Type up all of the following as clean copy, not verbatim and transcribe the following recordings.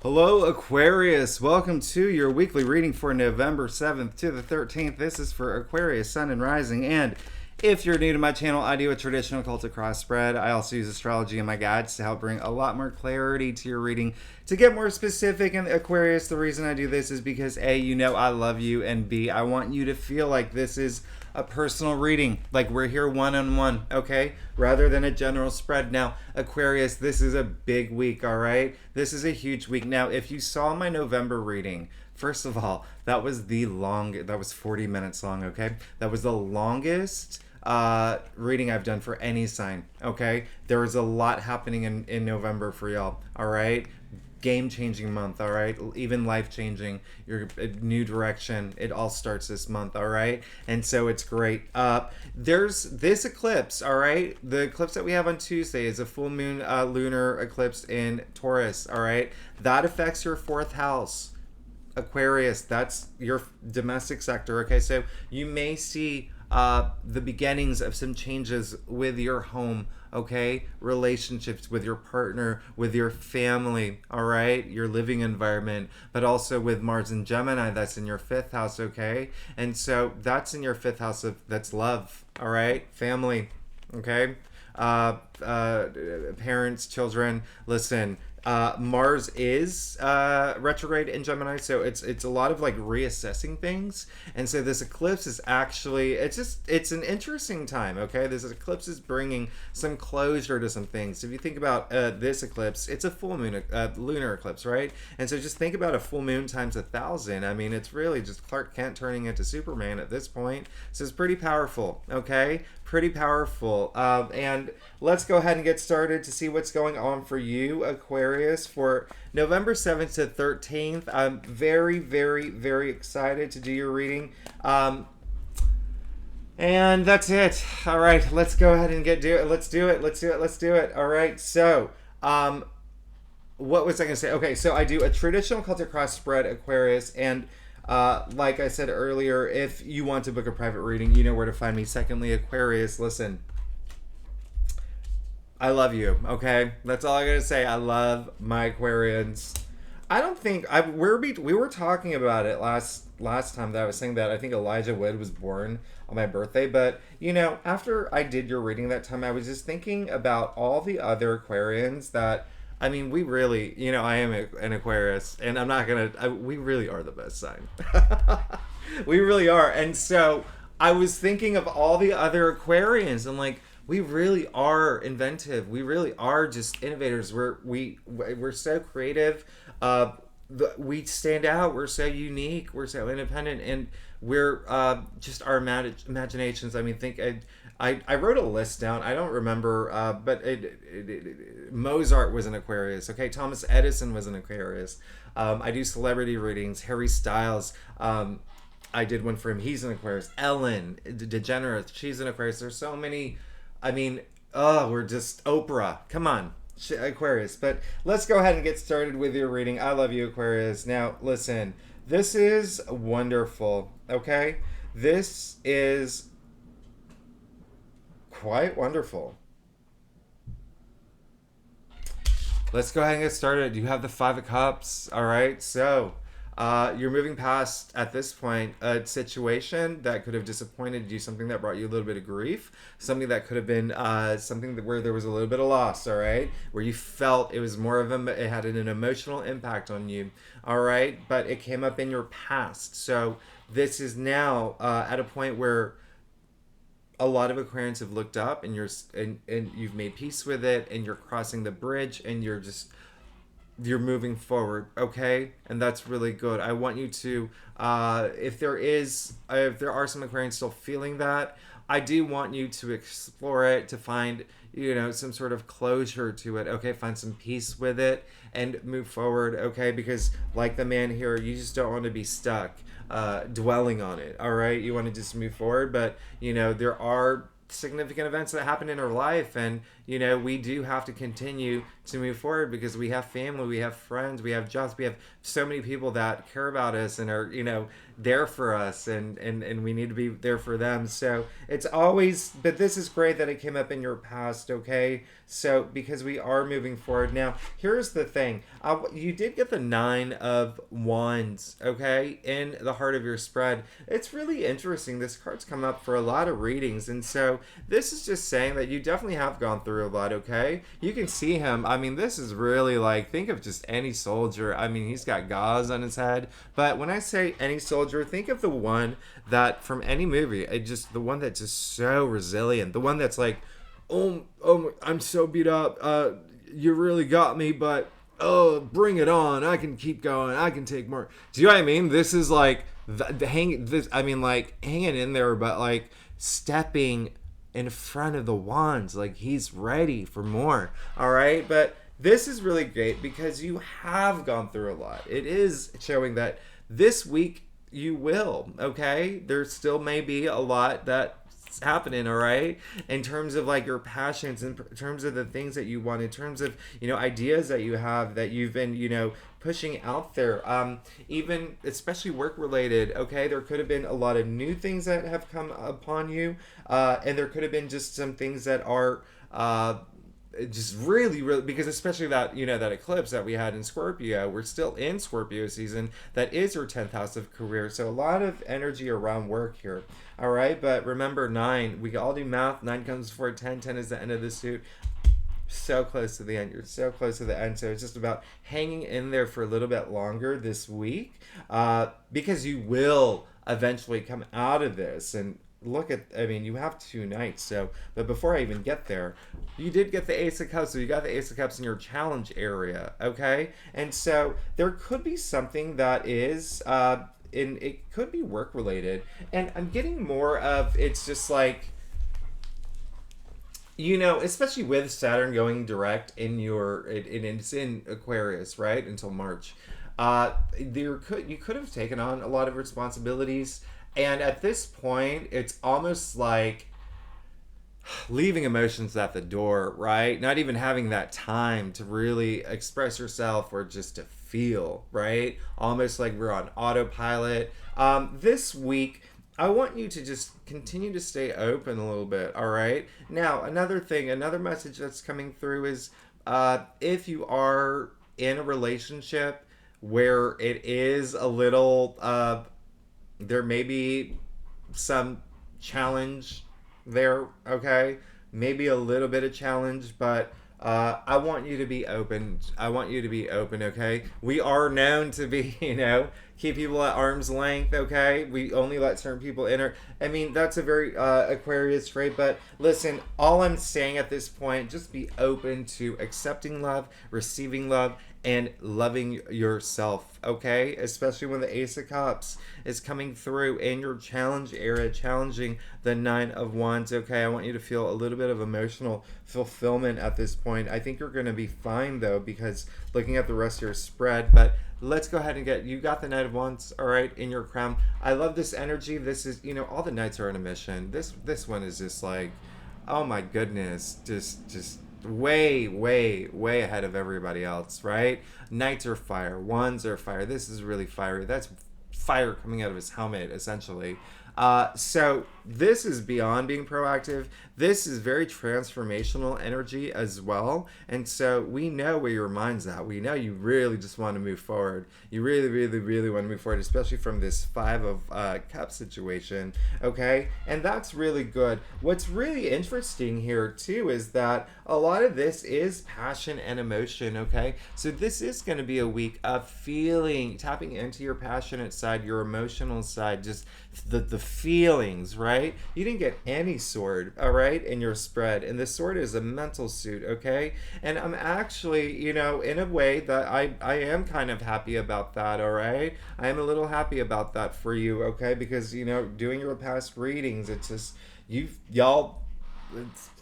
Hello, Aquarius. Welcome to your weekly reading for November 7th to the 13th. This is for Aquarius, Sun and Rising. And if you're new to my channel, I do a traditional Celtic cross spread. I also use astrology in my guides to help bring a lot more clarity to your reading. To get more specific in Aquarius, the reason I do this is because A, you know I love you, and B, I want you to feel like this is a personal reading, like we're here one-on-one, okay, rather than a general spread. Now, Aquarius, this is a big week, all right? This is a huge week. Now, if you saw my November reading, first of all, that was 40 minutes long, okay? That was the longest reading I've done for any sign, okay? There was a lot happening in November for y'all, all right? Game-changing month, all right? Even life-changing, your new direction. It all starts this month, all right? And so it's great. There's this eclipse, all right? The eclipse that we have on Tuesday is a full moon lunar eclipse in Taurus, all right? That affects your fourth house. Aquarius, that's your domestic sector, okay? So you may see the beginnings of some changes with your home, okay? Relationships with your partner, with your family, all right? Your living environment, but also with Mars and Gemini, that's in your fifth house, okay? And so that's in your fifth house that's love, all right? Family, okay? Parents, children, listen. Mars is retrograde in Gemini, so it's a lot of like reassessing things, and so this eclipse is actually it's an interesting time. Okay, this eclipse is bringing some closure to some things. If you think about this eclipse, it's a full moon, lunar eclipse, right? And so just think about a full moon times 1,000. I mean, it's really just Clark Kent turning into Superman at this point. So it's pretty powerful. Okay, pretty powerful. And let's go ahead and get started to see what's going on for you, Aquarius, for November 7th to 13th. I'm very, very, very excited to do your reading. And that's it. All right, let's go ahead and do it. Let's do it. All right, so what was I going to say? Okay, so I do a traditional Celtic cross spread, Aquarius, and like I said earlier, if you want to book a private reading, you know where to find me. Secondly, Aquarius, listen, I love you, okay? That's all I gotta say. I love my Aquarians. I don't think we were talking about it last time that I was saying that I think Elijah Wood was born on my birthday, but you know, after I did your reading that time, I was just thinking about all the other Aquarians that I mean, we really, you know, I am an Aquarius, and I'm not gonna. We really are the best sign. We really are, and so I was thinking of all the other Aquarians, and like, we really are inventive. We really are just innovators. We're so creative. We stand out. We're so unique. We're so independent, and we're just our imaginations. I mean, I wrote a list down. I don't remember, but Mozart was an Aquarius. Okay, Thomas Edison was an Aquarius. I do celebrity readings. Harry Styles. I did one for him. He's an Aquarius. Ellen DeGeneres. She's an Aquarius. There's so many. I mean, we're just Oprah. Come on, Aquarius. But let's go ahead and get started with your reading. I love you, Aquarius. Now, listen. This is wonderful. Okay, this is quite wonderful. Let's go ahead and get started. You have the Five of Cups. All right, so you're moving past, at this point, a situation that could have disappointed you, something that brought you a little bit of grief, something that could have been where there was a little bit of loss, all right, where you felt it was more of it had an emotional impact on you, all right, but it came up in your past. So this is now at a point where a lot of Aquarians have looked up, and you've made peace with it, and you're crossing the bridge, and you're moving forward, okay? And that's really good. I want you to, if there are some Aquarians still feeling that, I do want you to explore it, to find, you know, some sort of closure to it, okay? Find some peace with it and move forward, okay? Because like the man here, you just don't want to be stuck dwelling on it, all right? You want to just move forward, but, you know, there are significant events that happen in our life, and you know, we do have to continue to move forward because we have family, we have friends, we have jobs, we have so many people that care about us and are, there for us, and we need to be there for them. So it's always, but this is great that it came up in your past, okay? So because we are moving forward. Now, here's the thing. You did get the 9 of Wands, okay, in the heart of your spread. It's really interesting. This card's come up for a lot of readings, and so this is just saying that you definitely have gone through a lot, okay? You can see him. I mean, this is really like, think of just any soldier. I mean, he's got gauze on his head, but when I say any soldier, think of the one that from any movie, just the one that's just so resilient, the one that's like, oh, I'm so beat up. You really got me, but oh, bring it on. I can keep going. I can take more. Do you know what I mean? This is like like hanging in there, but like stepping in front of the wands, like he's ready for more. All right, but this is really great because you have gone through a lot. It is showing that this week you will, okay? There still may be a lot that's happening, all right? In terms of like your passions, in terms of the things that you want, in terms of, ideas that you have that you've been, pushing out there, even especially work related, okay? There could have been a lot of new things that have come upon you, and there could have been just some things that are just really, really, because especially that, that eclipse that we had in Scorpio, we're still in Scorpio season. That is your 10th house of career. So a lot of energy around work here. All right. But remember, 9, we all do math. 9 comes before 10. 10 is the end of the suit. So close to the end. You're so close to the end. So it's just about hanging in there for a little bit longer this week, because you will eventually come out of this. And you have 2 nights. So, but before I even get there, you did get the Ace of Cups. So you got the Ace of Cups in your challenge area, okay? And so there could be something that is, it could be work related. And I'm getting more of, it's just like, especially with Saturn going direct in it's in Aquarius, right? Until March. You could have taken on a lot of responsibilities. And at this point, it's almost like leaving emotions at the door, right? Not even having that time to really express yourself or just to feel, right? Almost like we're on autopilot. This week, I want you to just continue to stay open a little bit, all right? Now, another message that's coming through is if you are in a relationship where it is a little... there may be some challenge there, okay? Maybe a little bit of challenge, but I want you to be open. Okay? We are known to be, keep people at arm's length, okay? We only let certain people enter. I mean, that's a very Aquarius trait, but listen, all I'm saying at this point, just be open to accepting love, receiving love, and loving yourself, okay? Especially when the Ace of Cups is coming through in your challenge area, challenging the 9 of Wands, okay? I want you to feel a little bit of emotional fulfillment at this point. I think you're going to be fine, though, because looking at the rest of your spread, but let's go ahead and you got the Knight of Wands, all right, in your crown. I love this energy. This is, all the Knights are on a mission. This one is just like, oh my goodness, just way ahead of everybody else, right? Knights are fire, Wands are fire. This is really fiery. That's fire coming out of his helmet, essentially. So this is beyond being proactive. This is very transformational energy as well. And so we know where your mind's at. We know you really just want to move forward. You really want to move forward, especially from this 5 of Cups situation. Okay? And that's really good. What's really interesting here too is that a lot of this is passion and emotion. Okay? So this is going to be a week of tapping into your passionate side, your emotional side, just the feelings, right? You didn't get any sword, all right, in your spread, and the sword is a mental suit, okay? And I'm actually, in a way that I am kind of happy about that, all right? I am a little happy about that for you, okay? Because, doing your past readings, it's just,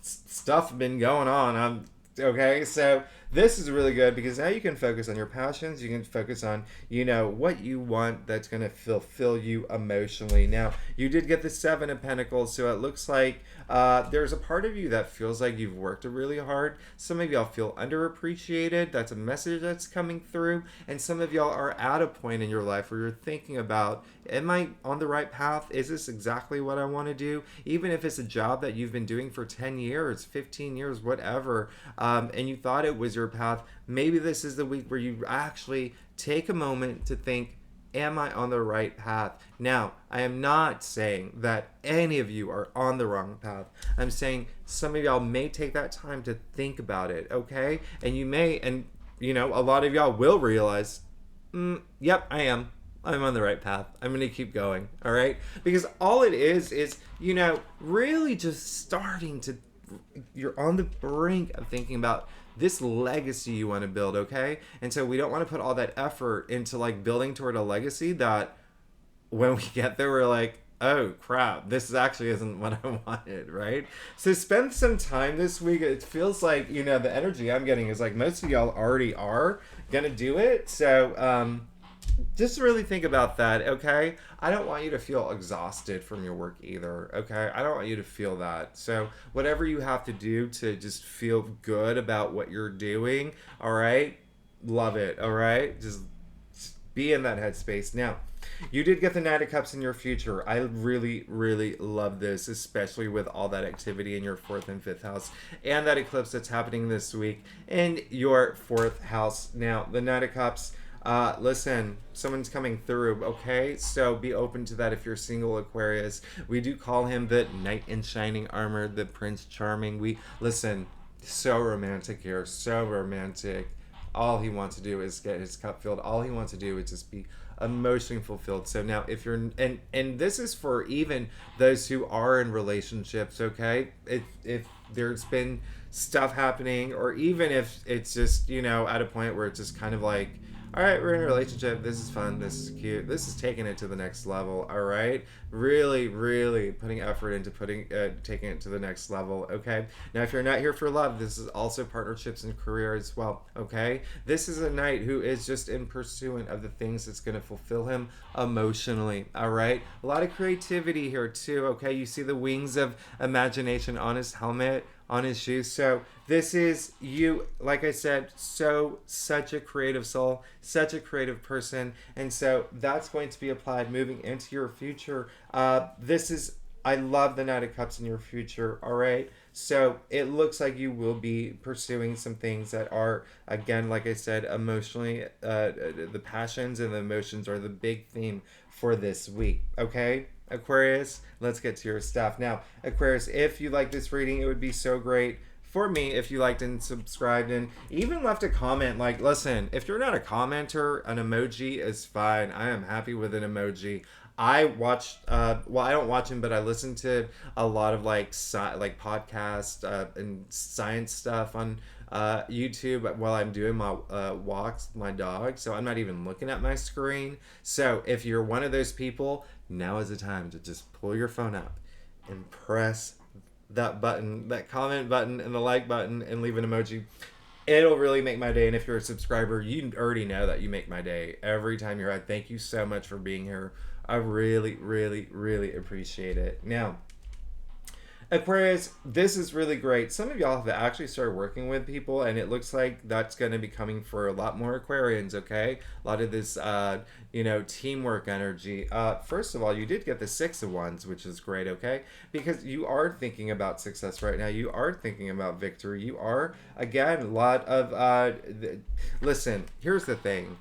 stuff been going on. Okay, so this is really good because now you can focus on your passions. You can focus on, what you want that's going to fulfill you emotionally. Now, you did get the Seven of Pentacles, so it looks like there's a part of you that feels like you've worked really hard. Some of y'all feel underappreciated. That's a message that's coming through. And some of y'all are at a point in your life where you're thinking about, am I on the right path? Is this exactly what I want to do? Even if it's a job that you've been doing for 10 years, 15 years, whatever, and you thought it was your path, maybe this is the week where you actually take a moment to think, am I on the right path? Now, I am not saying that any of you are on the wrong path. I'm saying some of y'all may take that time to think about it, okay? And you may, and a lot of y'all will realize, yep, I am. I'm on the right path. I'm going to keep going, all right? Because all it is, really just starting to, you're on the brink of thinking about this legacy you want to build, okay? And so we don't want to put all that effort into like building toward a legacy that when we get there, we're like, oh crap, this actually isn't what I wanted, right? So spend some time this week. It feels like, the energy I'm getting is like most of y'all already are gonna do it. So, just really think about that, okay? I don't want you to feel exhausted from your work either, okay? I don't want you to feel that. So whatever you have to do to just feel good about what you're doing, all right? Love it, all right? Just be in that headspace. Now, you did get the Knight of Cups in your future. I really, really love this, especially with all that activity in your 4th and 5th house and that eclipse that's happening this week in your 4th house. Now, the Knight of Cups, listen, someone's coming through, okay? So be open to that if you're single, Aquarius. We do call him the Knight in Shining Armor, the Prince Charming. Listen, so romantic here, so romantic. All he wants to do is get his cup filled. All he wants to do is just be emotionally fulfilled. So now if you're, and this is for even those who are in relationships, okay? If there's been stuff happening, or even if it's just, at a point where it's just kind of like, all right, we're in a relationship. This is fun. This is cute. This is taking it to the next level. All right, really, really putting effort into taking it to the next level. Okay. Now, if you're not here for love, this is also partnerships and career as well. Okay. This is a knight who is just in pursuit of the things that's going to fulfill him emotionally. All right. A lot of creativity here too. Okay. You see the wings of imagination on his helmet, on his shoes. So this is you, like I said, such a creative soul, such a creative person. And so that's going to be applied moving into your future. I love the Knight of Cups in your future. All right. So it looks like you will be pursuing some things that are, again, like I said, emotionally, the passions and the emotions are the big theme for this week. Okay. Aquarius, let's get to your stuff. Now, Aquarius, if you like this reading, it would be so great for me if you liked and subscribed and even left a comment. Like, listen, if you're not a commenter, an emoji is fine. I am happy with an emoji. I watch, I don't watch them, but I listen to a lot of like podcasts and science stuff on YouTube while I'm doing my walks with my dog. So I'm not even looking at my screen. So if you're one of those people, now is the time to just pull your phone up and press that button, that comment button and the like button, and leave an emoji. It'll really make my day. And if you're a subscriber, you already know that you make my day every time you're at. Thank you so much for being here. I really, really, really appreciate it. Now, Aquarius, this is really great. Some of y'all have actually started working with people, and it looks like that's going to be coming for a lot more Aquarians, okay? A lot of this, teamwork energy. First of all, you did get the Six of Wands, which is great, okay? Because you are thinking about success right now. You are thinking about victory. You are, again, a lot of, listen, here's the thing.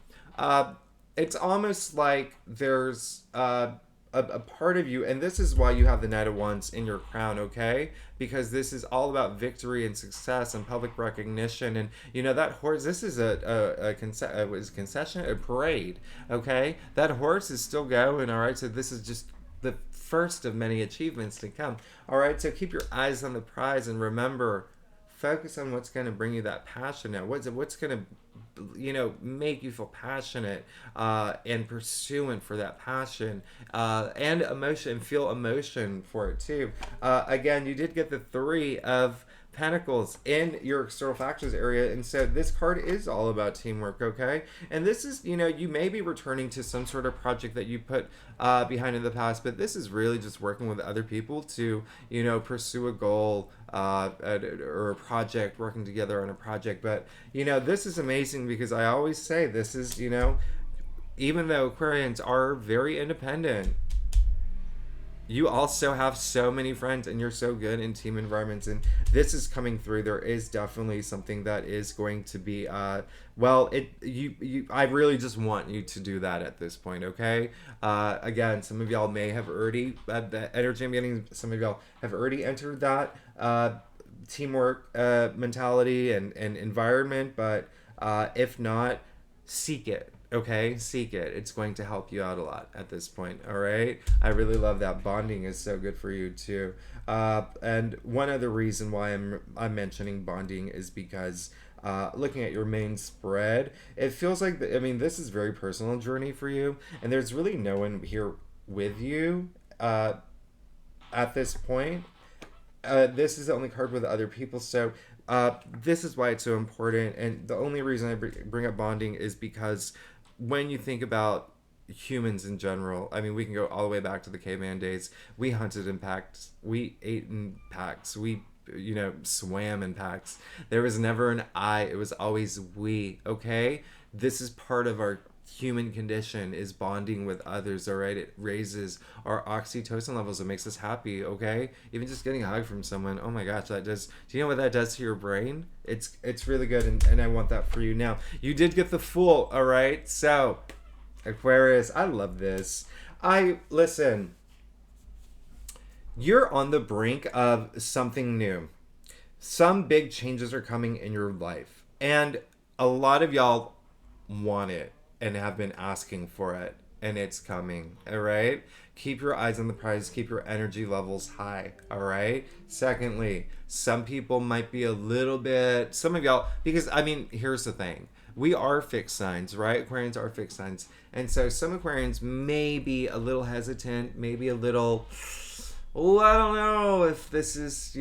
It's almost like there's, a part of you, and this is why you have the Knight of Wands in your crown, okay? Because this is all about victory and success and public recognition. And that horse, this is a parade, okay? That horse is still going, all right? So this is just the first of many achievements to come, all right? So keep your eyes on the prize and remember, focus on what's going to bring you that passion now. What's going to make you feel passionate and pursuant for that passion and emotion, and feel emotion for it too. Again, you did get the Three of Pentacles in your external factors area, and so this card is all about teamwork, okay? And this is, you may be returning to some sort of project that you put behind in the past, but this is really just working with other people to, pursue a goal or a project, working together on a project. But, this is amazing because I always say this is, even though Aquarians are very independent, you also have so many friends and you're so good in team environments, and this is coming through. There is definitely something that is going to be I really just want you to do that at this point, okay? Again, some of y'all may have already the energy I'm getting, some of y'all have already entered that teamwork mentality and environment, but if not, seek it. Okay, seek it. It's going to help you out a lot at this point. All right, I really love that. Bonding is so good for you too. And one other reason why I'm mentioning bonding is because looking at your main spread, it feels like this is very personal journey for you, and there's really no one here with you at this point. This is the only card with other people, so this is why it's so important. And the only reason I bring up bonding is because when you think about humans in general, we can go all the way back to the caveman days. We hunted in packs. We ate in packs. We, swam in packs. There was never an I. It was always we, okay? This is part of our human condition, is bonding with others, all right? It raises our oxytocin levels. It makes us happy, okay? Even just getting a hug from someone, oh my gosh, do you know what that does to your brain? It's really good, and I want that for you. Now, you did get the Fool, all right? So, Aquarius, I love this. Listen, you're on the brink of something new. Some big changes are coming in your life, and a lot of y'all want it and have been asking for it, and it's coming, all right? Keep your eyes on the prize, keep your energy levels high, all right? Secondly, some people might be a little bit, some of y'all, because here's the thing, we are fixed signs, right? Aquarians are fixed signs, and so some Aquarians may be a little hesitant, maybe a little, I don't know if this is,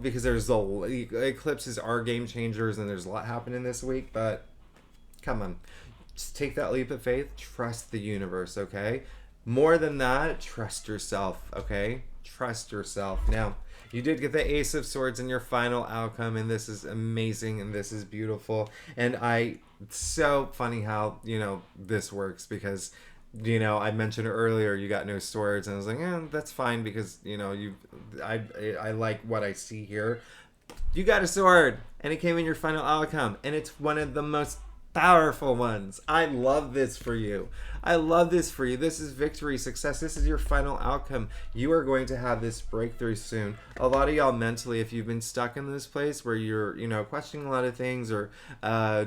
because there's eclipses are game changers, and there's a lot happening this week, but come on. Just take that leap of faith. Trust the universe, okay? More than that, trust yourself, okay? Trust yourself. Now, you did get the Ace of Swords in your final outcome, and this is amazing, and this is beautiful. And it's so funny how, this works, because, I mentioned earlier you got no swords, and I was like, that's fine, because, I like what I see here. You got a sword, and it came in your final outcome, and it's one of the most powerful ones. I love this for you. I love this for you. This is victory, success. This is your final outcome. You are going to have this breakthrough soon. A lot of y'all mentally, if you've been stuck in this place where you're, questioning a lot of things or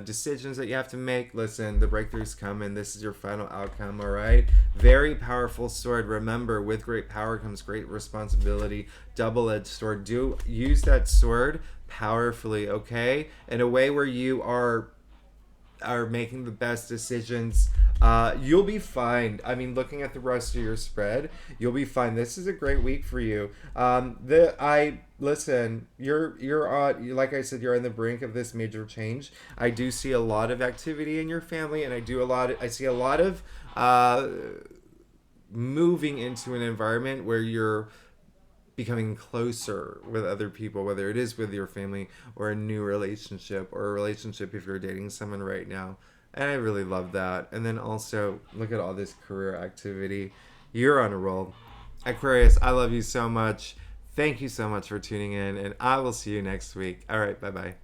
decisions that you have to make, listen, the breakthrough's coming. This is your final outcome, all right? Very powerful sword. Remember, with great power comes great responsibility. Double-edged sword. Do use that sword powerfully, okay? In a way where you are making the best decisions. You'll be fine. Looking at the rest of your spread, you'll be fine. This is a great week for you. Listen, you're on, like I said, you're on the brink of this major change. I do see a lot of activity in your family, and I see a lot of moving into an environment where you're becoming closer with other people, whether it is with your family or a new relationship, or a relationship if you're dating someone right now. And I really love that. And then also, look at all this career activity. You're on a roll. Aquarius, I love you so much. Thank you so much for tuning in, and I will see you next week. All right, bye-bye.